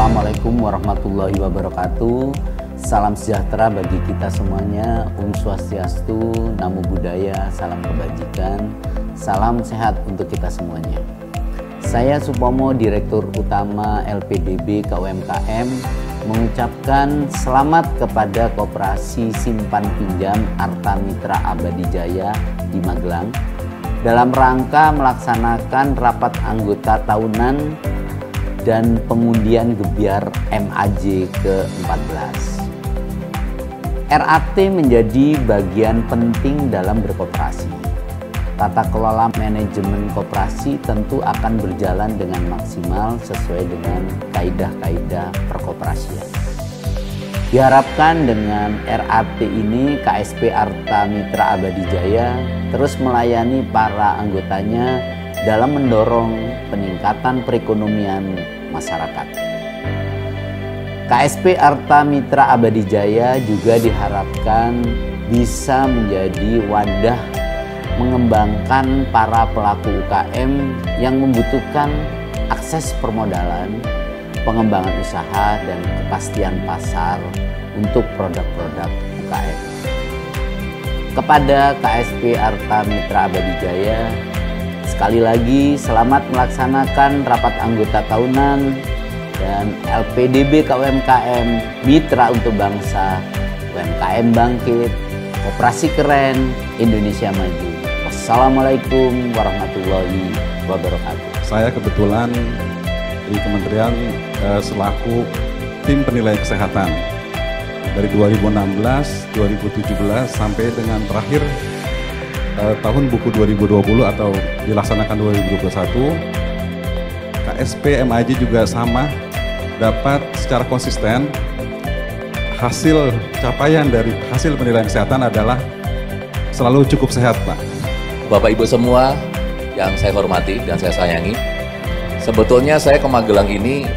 Assalamualaikum warahmatullahi wabarakatuh. Salam sejahtera bagi kita semuanya. Om Swastiastu, Namo Buddhaya, salam kebajikan, salam sehat untuk kita semuanya. Saya Supomo, Direktur Utama LPDB KUMKM, mengucapkan selamat kepada Koperasi Simpan Pinjam Arta Mitra Abadi Jaya di Magelang dalam rangka melaksanakan rapat anggota tahunan dan pengundian gebyar MAJ ke-14. RAT menjadi bagian penting dalam berkoperasi. Tata kelola manajemen koperasi tentu akan berjalan dengan maksimal sesuai dengan kaidah-kaidah perkoperasian. Diharapkan dengan RAT ini KSP Arta Mitra Abadi Jaya terus melayani para anggotanya dalam mendorong peningkatan perekonomian masyarakat. KSP Arta Mitra Abadi Jaya juga diharapkan bisa menjadi wadah mengembangkan para pelaku UKM yang membutuhkan akses permodalan, pengembangan usaha, dan kepastian pasar untuk produk-produk UKM. Kepada KSP Arta Mitra Abadi Jaya, sekali lagi selamat melaksanakan rapat anggota tahunan dan LPDB KUMKM Mitra untuk Bangsa, UMKM Bangkit, Koperasi Keren, Indonesia Maju. Wassalamualaikum warahmatullahi wabarakatuh. Saya kebetulan di Kementerian selaku tim penilai kesehatan dari 2016, 2017 sampai dengan terakhir tahun buku 2020 atau dilaksanakan 2021. KSP MAJ juga sama, dapat secara konsisten hasil capaian dari hasil penilaian kesehatan adalah selalu cukup sehat, Pak. Bapak Ibu semua yang saya hormati dan saya sayangi, sebetulnya saya ke Magelang ini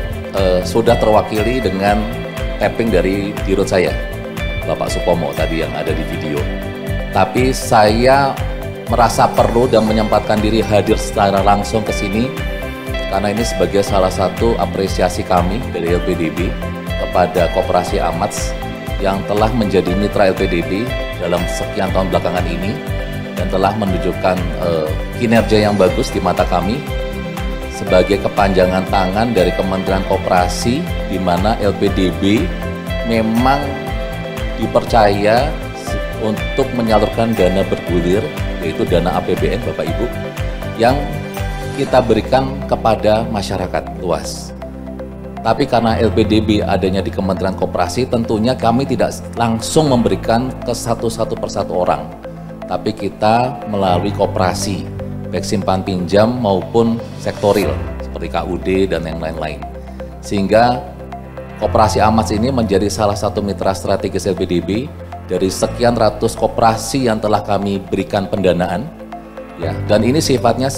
sudah terwakili dengan tapping dari dirut saya, Bapak Supomo tadi yang ada di video. Tapi saya merasa perlu dan menyempatkan diri hadir secara langsung ke sini karena ini sebagai salah satu apresiasi kami dari LPDB kepada Koperasi AMATS yang telah menjadi mitra LPDB dalam sekian tahun belakangan ini dan telah menunjukkan kinerja yang bagus di mata kami sebagai kepanjangan tangan dari Kementerian Koperasi, di mana LPDB memang dipercaya untuk menyalurkan dana bergulir, yaitu dana APBN Bapak Ibu, yang kita berikan kepada masyarakat luas. Tapi karena LPDB adanya di Kementerian Koperasi, tentunya kami tidak langsung memberikan ke satu persatu orang, tapi kita melalui koperasi, baik simpan pinjam maupun sektoril, seperti KUD dan yang lain-lain. Sehingga Koperasi AMATS ini menjadi salah satu mitra strategis LPDB dari sekian ratus koperasi yang telah kami berikan pendanaan, ya, dan ini sifatnya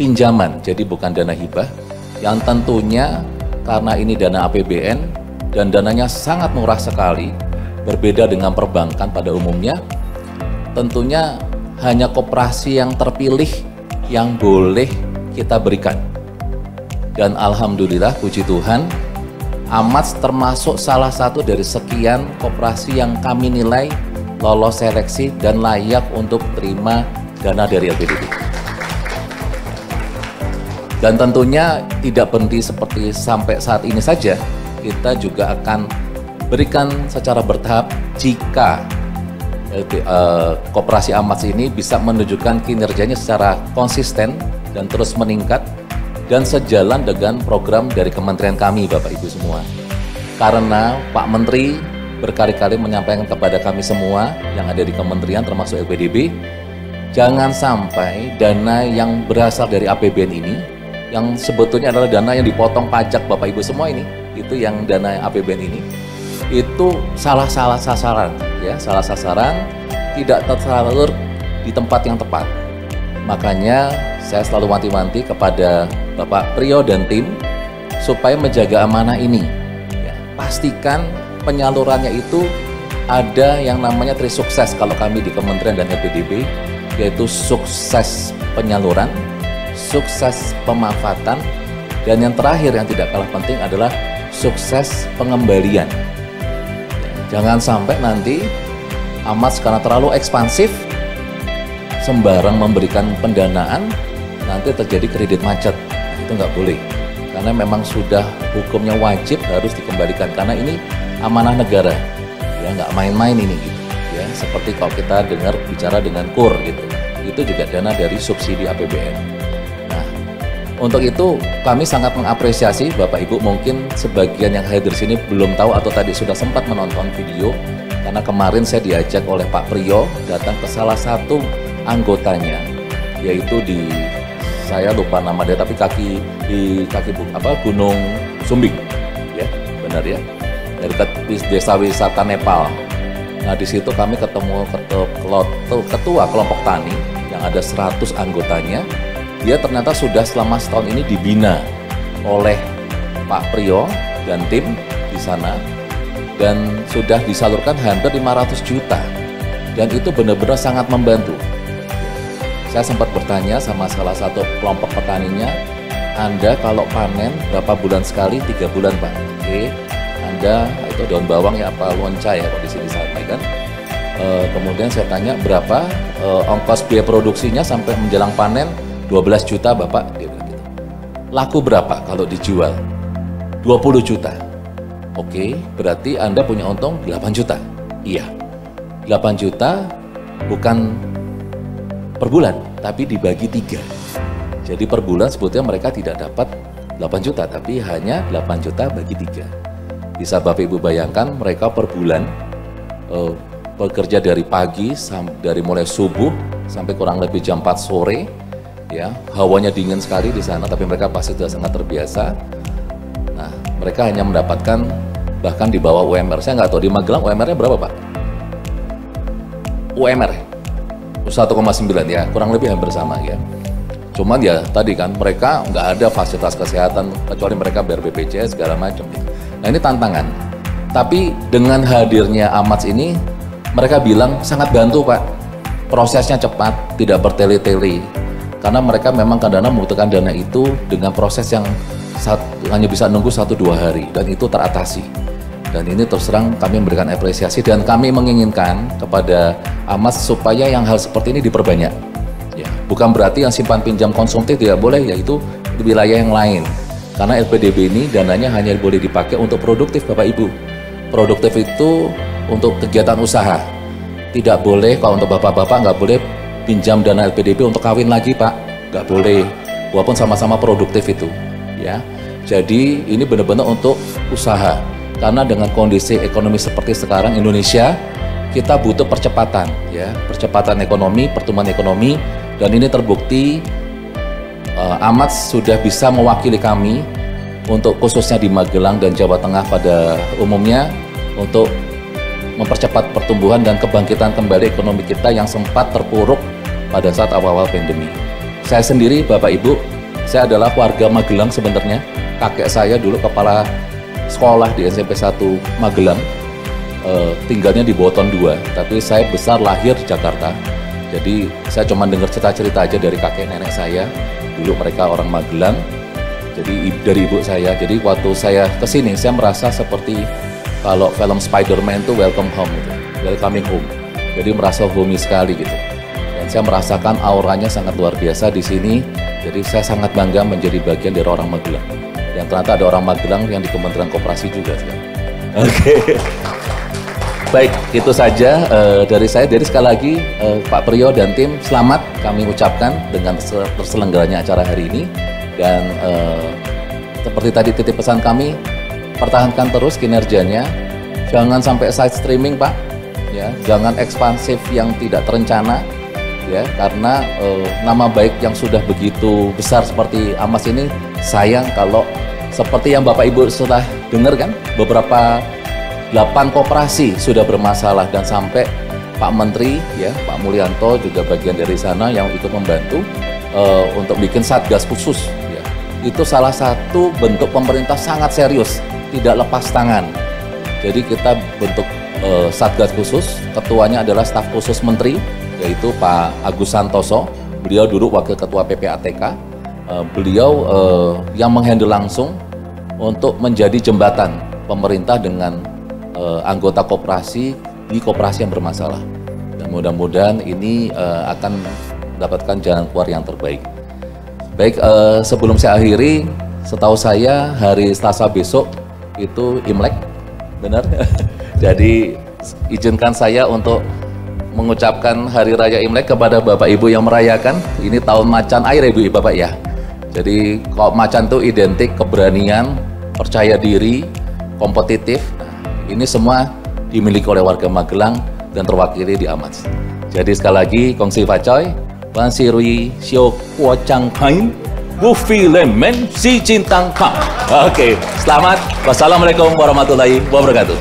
pinjaman, jadi bukan dana hibah, yang tentunya karena ini dana APBN dan dananya sangat murah sekali, berbeda dengan perbankan pada umumnya. Tentunya hanya koperasi yang terpilih yang boleh kita berikan. Dan alhamdulillah, puji Tuhan, AMATS termasuk salah satu dari sekian koperasi yang kami nilai lolos seleksi dan layak untuk terima dana dari LPDB. Dan tentunya tidak berhenti seperti sampai saat ini saja, kita juga akan berikan secara bertahap jika Koperasi AMATS ini bisa menunjukkan kinerjanya secara konsisten dan terus meningkat dan sejalan dengan program dari kementerian kami, Bapak Ibu semua. Karena Pak Menteri berkali-kali menyampaikan kepada kami semua yang ada di kementerian termasuk LPDB, jangan sampai dana yang berasal dari APBN ini, yang sebetulnya adalah dana yang dipotong pajak Bapak Ibu semua ini, itu yang dana APBN ini, itu salah sasaran, ya, salah sasaran, tidak tersalur di tempat yang tepat. Makanya saya selalu wanti-wanti kepada Bapak Priyo dan tim supaya menjaga amanah ini, ya, pastikan penyalurannya itu ada yang namanya trisukses kalau kami di Kementerian dan LPDB, yaitu sukses penyaluran, sukses pemanfaatan, dan yang terakhir yang tidak kalah penting adalah sukses pengembalian. Jangan sampai nanti AMATS karena terlalu ekspansif, sembarang memberikan pendanaan, nanti terjadi kredit macet. Itu nggak boleh, karena memang sudah hukumnya wajib harus dikembalikan, karena ini amanah negara, ya nggak main-main ini gitu. Ya, seperti kalau kita dengar bicara dengan KUR gitu, itu juga dana dari subsidi APBN. Nah, untuk itu kami sangat mengapresiasi Bapak Ibu. Mungkin sebagian yang hadir sini belum tahu atau tadi sudah sempat menonton video, karena kemarin saya diajak oleh Pak Priyo datang ke salah satu anggotanya, yaitu di, saya lupa nama dia, tapi Gunung Sumbing, ya benar ya, dari desa wisata Nepal. Nah, di situ kami ketemu ketua kelompok tani yang ada 100 anggotanya. Dia ternyata sudah selama setahun ini dibina oleh Pak Priyo dan tim di sana, dan sudah disalurkan hampir 500 juta. Dan itu benar-benar sangat membantu. Saya sempat bertanya sama salah satu kelompok petaninya, Anda kalau panen berapa bulan sekali? 3 bulan Pak. Oke. Anda itu daun bawang ya apa lonca ya kalau di sini sampaikan. Kemudian saya tanya berapa ongkos biaya produksinya sampai menjelang panen? 12 juta Bapak. Dia bilang gitu. Laku berapa kalau dijual? 20 juta. Oke, berarti Anda punya untung 8 juta. Iya. 8 juta bukan per bulan, tapi dibagi 3. Jadi per bulan sebetulnya mereka tidak dapat 8 juta, tapi hanya 8 juta bagi 3. Bisa Bapak Ibu bayangkan, mereka per bulan bekerja dari pagi, dari mulai subuh sampai kurang lebih jam 4 sore, ya, hawanya dingin sekali di sana, tapi mereka pasti sudah sangat terbiasa. Nah, mereka hanya mendapatkan bahkan di bawah UMR. Saya nggak tahu di Magelang UMR-nya berapa Pak? UMR 1,9 ya, kurang lebih hampir sama ya. Cuman ya tadi kan mereka nggak ada fasilitas kesehatan kecuali mereka bayar BPJS segala macam. Nah, ini tantangan. Tapi dengan hadirnya AMATS ini, mereka bilang sangat bantu Pak. Prosesnya cepat, tidak bertele-tele. Karena mereka memang kadang-kadang membutuhkan dana itu dengan proses yang hanya bisa nunggu 1-2 hari, dan itu teratasi. Dan ini terus terang kami memberikan apresiasi, dan kami menginginkan kepada AMATS supaya yang hal seperti ini diperbanyak. Ya, bukan berarti yang simpan pinjam konsumtif tidak boleh, yaitu di wilayah yang lain. Karena LPDB ini dananya hanya boleh dipakai untuk produktif Bapak Ibu. Produktif itu untuk kegiatan usaha. Tidak boleh, kalau untuk bapak-bapak nggak boleh pinjam dana LPDB untuk kawin lagi Pak. Nggak boleh, walaupun sama-sama produktif itu. Ya, jadi ini benar-benar untuk usaha. Karena dengan kondisi ekonomi seperti sekarang Indonesia, kita butuh percepatan, ya, percepatan ekonomi, pertumbuhan ekonomi, dan ini terbukti AMATS sudah bisa mewakili kami untuk khususnya di Magelang dan Jawa Tengah pada umumnya untuk mempercepat pertumbuhan dan kebangkitan kembali ekonomi kita yang sempat terpuruk pada saat awal-awal pandemi. Saya sendiri, Bapak Ibu, saya adalah warga Magelang sebenarnya. Kakek saya dulu kepala sekolah di SMP 1 Magelang, tinggalnya di Boton 2, tapi saya besar lahir di Jakarta. Jadi saya cuma dengar cerita-cerita aja dari kakek nenek saya. Dulu mereka orang Magelang, jadi dari ibu saya. Jadi waktu saya kesini, saya merasa seperti kalau film Spider-Man itu welcome home gitu, welcoming home. Jadi merasa homey sekali gitu. Dan saya merasakan auranya sangat luar biasa di sini. Jadi saya sangat bangga menjadi bagian dari orang Magelang. Dan ternyata ada orang Magelang yang di Kementerian Koperasi juga. Oke. Baik, itu saja dari saya. Jadi sekali lagi Pak Priyo dan tim selamat kami ucapkan dengan terselenggaranya acara hari ini. Dan seperti tadi titip pesan kami, pertahankan terus kinerjanya, jangan sampai side streaming Pak, ya, jangan ekspansif yang tidak terencana, ya, karena nama baik yang sudah begitu besar seperti AMATS ini sayang kalau seperti yang Bapak Ibu sudah dengar kan, beberapa 8 koperasi sudah bermasalah, dan sampai Pak Menteri, ya, Pak Mulyanto juga bagian dari sana yang ikut membantu untuk bikin satgas khusus. Ya. Itu salah satu bentuk pemerintah sangat serius, tidak lepas tangan. Jadi kita bentuk satgas khusus, ketuanya adalah staf khusus Menteri, yaitu Pak Agus Santoso. Beliau dulu wakil ketua PPATK. Beliau yang menghandle langsung untuk menjadi jembatan pemerintah dengan anggota koperasi di koperasi yang bermasalah. Dan mudah-mudahan ini akan mendapatkan jalan keluar yang terbaik. Baik, sebelum saya akhiri, setahu saya hari Selasa besok itu Imlek, benar? Jadi izinkan saya untuk mengucapkan Hari Raya Imlek kepada Bapak Ibu yang merayakan. Ini tahun macan air ya Ibu Bapak ya. Jadi kalau macan itu identik keberanian, percaya diri, kompetitif. Nah, ini semua dimiliki oleh warga Magelang dan terwakili di Amats. Jadi sekali lagi, Kongsi Facoy, Ban Sirui Xiao Kuo Chang Kain, Bu Fi Lemen Si Cintang Kang. Oke, selamat. Wassalamualaikum warahmatullahi wabarakatuh.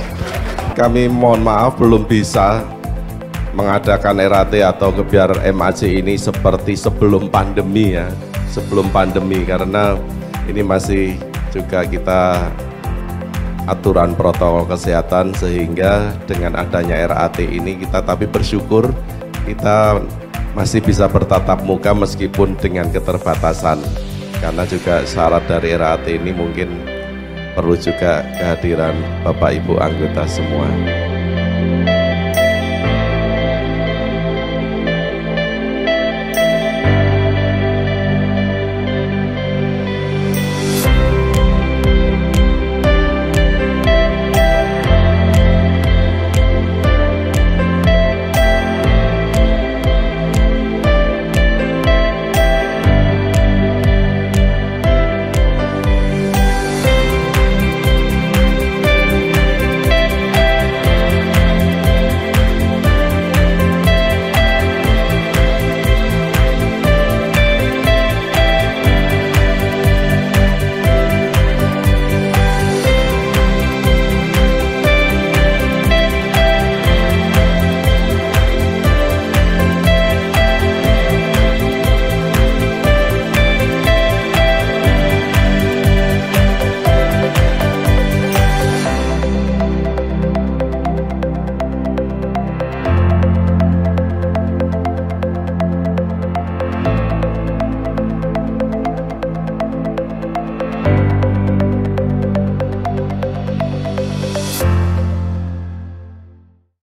Kami mohon maaf belum bisa mengadakan RAT atau kebiar MAC ini seperti sebelum pandemi ya. Sebelum pandemi, karena ini masih juga kita aturan protokol kesehatan, sehingga dengan adanya RAT ini kita tapi bersyukur kita masih bisa bertatap muka meskipun dengan keterbatasan, karena juga syarat dari RAT ini mungkin perlu juga kehadiran Bapak Ibu anggota semua.